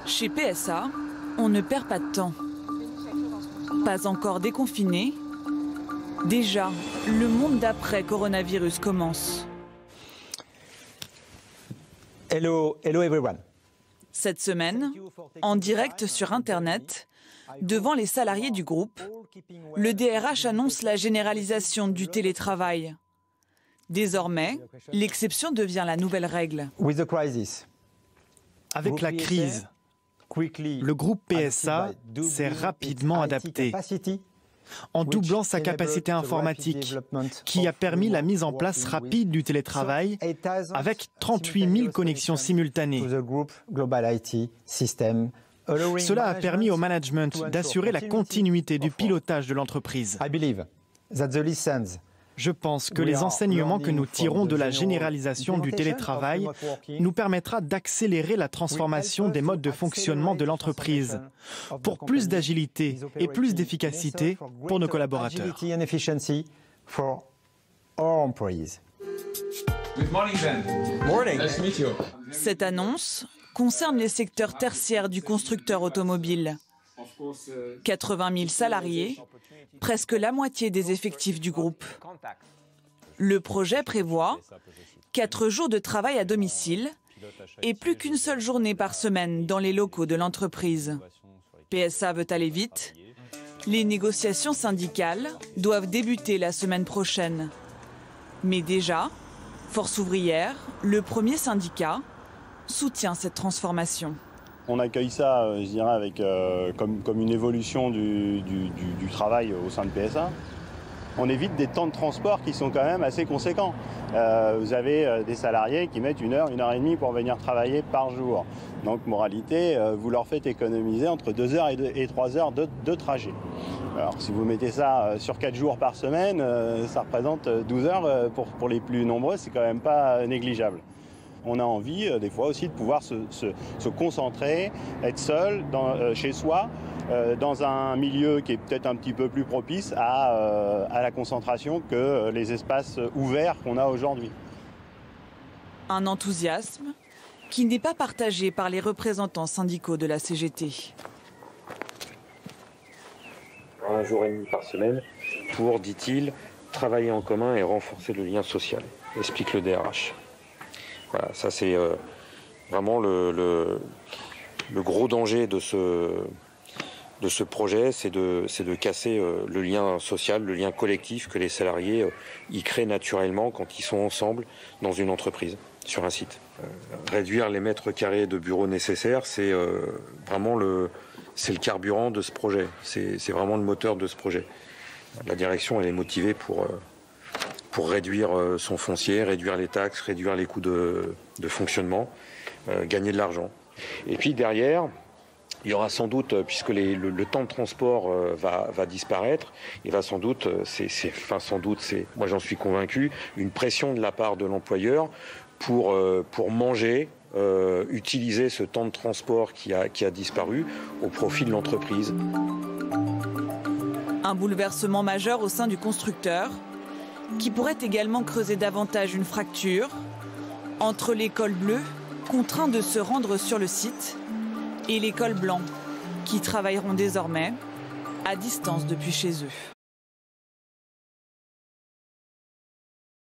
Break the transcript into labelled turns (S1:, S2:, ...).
S1: Chez PSA, on ne perd pas de temps. Pas encore déconfiné. Déjà, le monde d'après coronavirus commence.
S2: Hello everyone.
S1: Cette semaine, en direct sur Internet, devant les salariés du groupe, le DRH annonce la généralisation du télétravail. Désormais, l'exception devient la nouvelle règle.
S3: Avec la crise, le groupe PSA s'est rapidement adapté en doublant sa capacité informatique, qui a permis la mise en place rapide du télétravail avec 38 000 connexions simultanées. Cela a permis au management d'assurer la continuité du pilotage de l'entreprise. Je pense que les enseignements que nous tirons de la généralisation du télétravail nous permettra d'accélérer la transformation des modes de fonctionnement de l'entreprise pour plus d'agilité et plus d'efficacité pour nos collaborateurs.
S1: Cette annonce concerne les secteurs tertiaires du constructeur automobile. 80 000 salariés, presque la moitié des effectifs du groupe. Le projet prévoit 4 jours de travail à domicile et plus qu'une seule journée par semaine dans les locaux de l'entreprise. PSA veut aller vite. Les négociations syndicales doivent débuter la semaine prochaine. Mais déjà, Force ouvrière, le premier syndicat, soutient cette transformation.
S4: On accueille ça, je dirais, avec, comme une évolution du travail au sein de PSA. On évite des temps de transport qui sont quand même assez conséquents. Vous avez des salariés qui mettent 1 heure, 1 heure et demie pour venir travailler par jour. Donc, moralité, vous leur faites économiser entre 2 heures et 3 heures de trajet. Alors, si vous mettez ça sur 4 jours par semaine, ça représente 12 heures pour les plus nombreux, c'est quand même pas négligeable. On a envie, des fois aussi, de pouvoir se concentrer, être seul chez soi, dans un milieu qui est peut-être un petit peu plus propice à la concentration que les espaces ouverts qu'on a aujourd'hui.
S1: Un enthousiasme qui n'est pas partagé par les représentants syndicaux de la CGT.
S5: 1 jour et demi par semaine pour, dit-il, travailler en commun et renforcer le lien social, explique le DRH. Voilà, ça c'est vraiment le gros danger de ce projet, c'est de casser le lien social, le lien collectif que les salariés y créent naturellement quand ils sont ensemble dans une entreprise, sur un site. Réduire les mètres carrés de bureaux nécessaires, c'est vraiment le carburant de ce projet, c'est vraiment le moteur de ce projet. La direction, elle est motivée pour réduire son foncier, réduire les taxes, réduire les coûts de fonctionnement, gagner de l'argent. Et puis derrière, il y aura sans doute, puisque le temps de transport va disparaître, il va sans doute, moi j'en suis convaincu, une pression de la part de l'employeur pour manger, utiliser ce temps de transport qui a disparu au profit de l'entreprise.
S1: Un bouleversement majeur au sein du constructeur, qui pourrait également creuser davantage une fracture entre les cols bleus, contraints de se rendre sur le site, et les cols blancs, qui travailleront désormais à distance depuis chez eux.